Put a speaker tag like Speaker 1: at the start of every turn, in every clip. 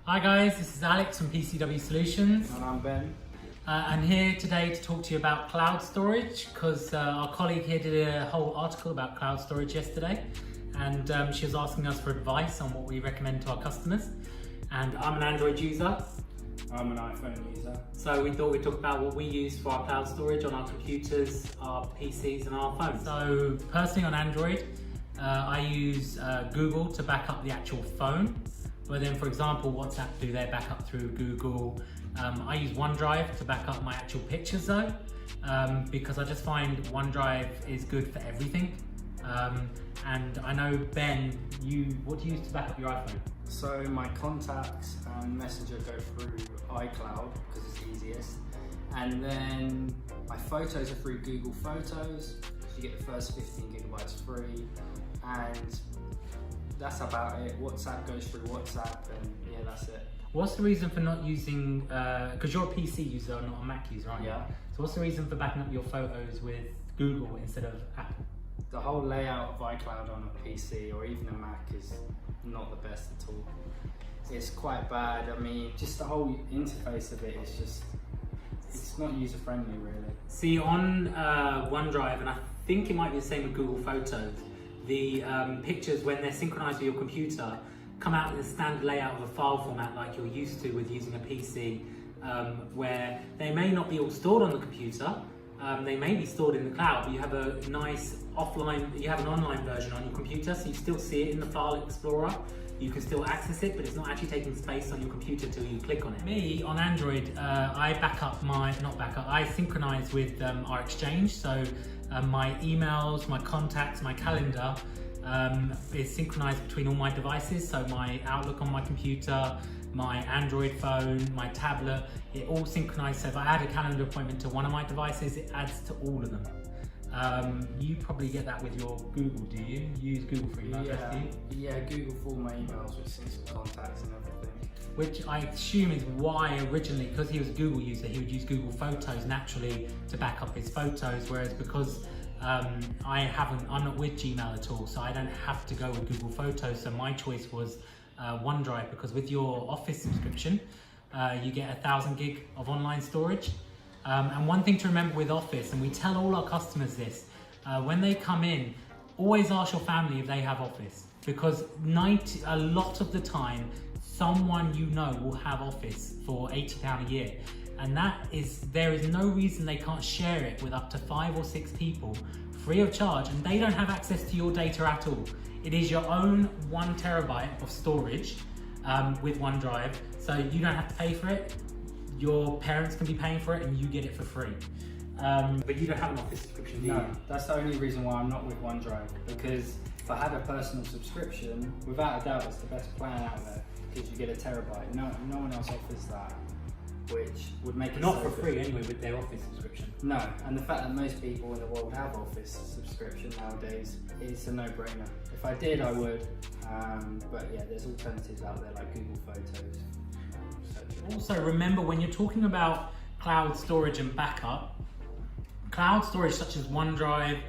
Speaker 1: Hi guys, this is Alex from PCW Solutions.
Speaker 2: And I'm Ben.
Speaker 1: I'm here today to talk to you about cloud storage because our colleague here did a whole article about cloud storage yesterday, and she was asking us for advice on what we recommend to our customers. And I'm an Android user.
Speaker 2: I'm an iPhone user.
Speaker 1: So we thought we'd talk about what we use for our cloud storage on our computers, our PCs and our phones. So personally on Android, I use Google to back up the actual phone. But then for example, WhatsApp do their backup through Google. I use OneDrive to back up my actual pictures though, because I just find OneDrive is good for everything. And I know Ben, what do you use to back up your iPhone?
Speaker 2: So my contacts and Messenger go through iCloud because it's easiest. And then my photos are through Google Photos. You get the first 15 gigabytes free. And that's about it. WhatsApp goes through WhatsApp, and yeah, that's it.
Speaker 1: What's the reason for not using, because you're a PC user, not a Mac user, aren't you?
Speaker 2: Yeah.
Speaker 1: So what's the reason for backing up your photos with Google instead of Apple?
Speaker 2: The whole layout of iCloud on a PC or even a Mac is not the best at all. It's quite bad. I mean, just the whole interface of it is just, it's not user friendly really.
Speaker 1: See, on OneDrive, and I think it might be the same with Google Photos, the pictures, when they're synchronized with your computer, come out in the standard layout of a file format like you're used to with using a PC, where they may not be all stored on the computer, they may be stored in the cloud, but you have a nice offline, you have an online version on your computer, so you still see it in the File Explorer. You can still access it, but it's not actually taking space on your computer till you click on it. Me, on Android, I I synchronize with our Exchange, so my emails, my contacts, my calendar is synchronized between all my devices, so my Outlook on my computer, my Android phone, my tablet, it all synchronized. So if I add a calendar appointment to one of my devices, it adds to all of them. You probably get that with your Google, do you? You use Google for email address, do you?
Speaker 2: Yeah, Google for all my emails with syncs and contacts and everything.
Speaker 1: Which I assume is why originally, because he was a Google user, he would use Google Photos naturally to back up his photos, whereas because I'm not with Gmail at all, so I don't have to go with Google Photos, so my choice was OneDrive, because with your Office subscription, you get 1,000 gig of online storage. And one thing to remember with Office, and we tell all our customers this, when they come in, always ask your family if they have Office, because a lot of the time, someone you know will have Office for £80 a year. And there is no reason they can't share it with up to 5 or 6 people free of charge, and they don't have access to your data at all. It is your own 1 terabyte of storage with OneDrive, so you don't have to pay for it. Your parents can be paying for it and you get it for free. But you don't have an Office subscription, do you?
Speaker 2: No, that's the only reason why I'm not with OneDrive, because if I had a personal subscription, without a doubt it's the best plan out there, because you get a terabyte. No one else offers that, which would make it
Speaker 1: not
Speaker 2: so
Speaker 1: for free anyway with their Office subscription.
Speaker 2: No, and the fact that most people in the world have Office subscription nowadays, it's a no-brainer. If I did, I would, but yeah, there's alternatives out there like Google Photos.
Speaker 1: Also remember, when you're talking about cloud storage and backup, cloud storage such as OneDrive,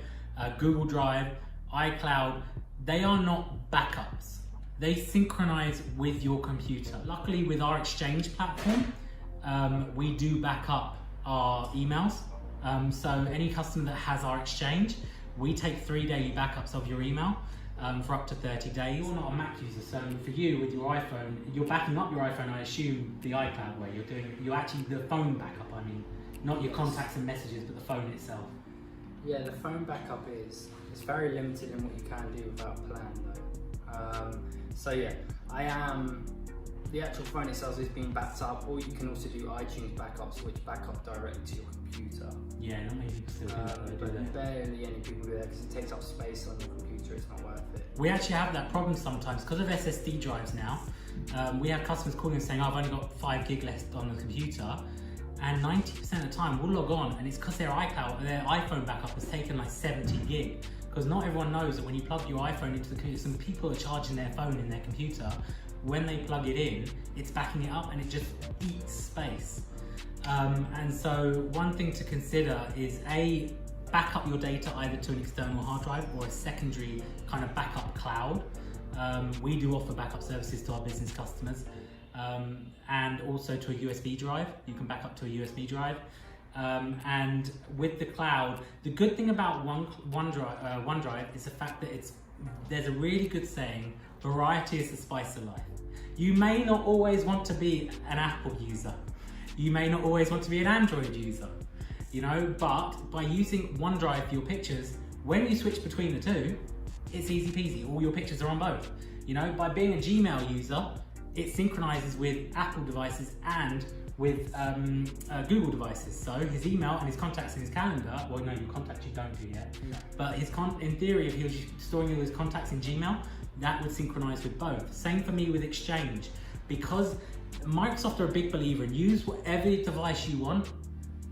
Speaker 1: Google Drive, iCloud, they are not backups. They synchronize with your computer. Luckily with our Exchange platform, we do back up our emails. So any customer that has our Exchange, we take 3 daily backups of your email for up to 30 days. You're not a Mac user, so for you with your iPhone, you're backing up your iPhone, I assume, the iCloud way. You're actually the phone backup, I mean, not your contacts and messages, but the phone itself.
Speaker 2: Yeah, the phone backup it's very limited in what you can do without a plan though. So yeah, the actual phone itself is being backed up, or you can also do iTunes backups, which back up directly to your computer.
Speaker 1: Yeah, not many people still do that.
Speaker 2: But barely any people do that because it takes up space on your computer, it's not worth it.
Speaker 1: We actually have that problem sometimes because of SSD drives now. We have customers calling and saying, oh, I've only got 5 gig left on the computer, and 90% of the time we'll log on and it's because their iPhone backup has taken like 70 gig. Because not everyone knows that when you plug your iPhone into the computer, some people are charging their phone in their computer. When they plug it in, it's backing it up and it just eats space. And so one thing to consider is back up your data either to an external hard drive or a secondary kind of backup cloud. We do offer backup services to our business customers. and also to a USB drive. You can back up to a USB drive. And with the cloud, the good thing about OneDrive is the fact that there's a really good saying, variety is the spice of life. You may not always want to be an Apple user. You may not always want to be an Android user, you know, but by using OneDrive for your pictures, when you switch between the two, it's easy peasy. All your pictures are on both. You know, by being a Gmail user, it synchronizes with Apple devices and with Google devices. So his email and his contacts in his calendar, well, no, your contacts you don't do yet,
Speaker 2: No.
Speaker 1: but in theory, if he was storing all his contacts in Gmail, that would synchronize with both. Same for me with Exchange, because Microsoft are a big believer in use whatever device you want,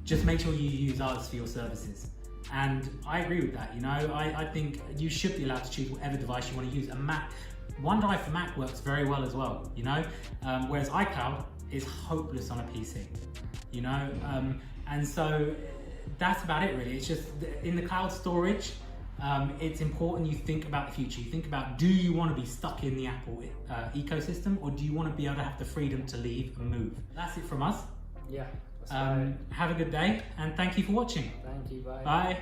Speaker 1: just make sure you use ours for your services. And I agree with that, you know, I think you should be allowed to choose whatever device you want to use. And OneDrive for Mac works very well as well, you know, whereas iCloud is hopeless on a PC, you know, and so that's about it really. It's just in the cloud storage, it's important you think about the future. You think about, do you want to be stuck in the Apple ecosystem, or do you want to be able to have the freedom to leave and move? That's it from us.
Speaker 2: Yeah.
Speaker 1: Have a good day, and thank you for watching.
Speaker 2: Thank you. Bye.
Speaker 1: Bye.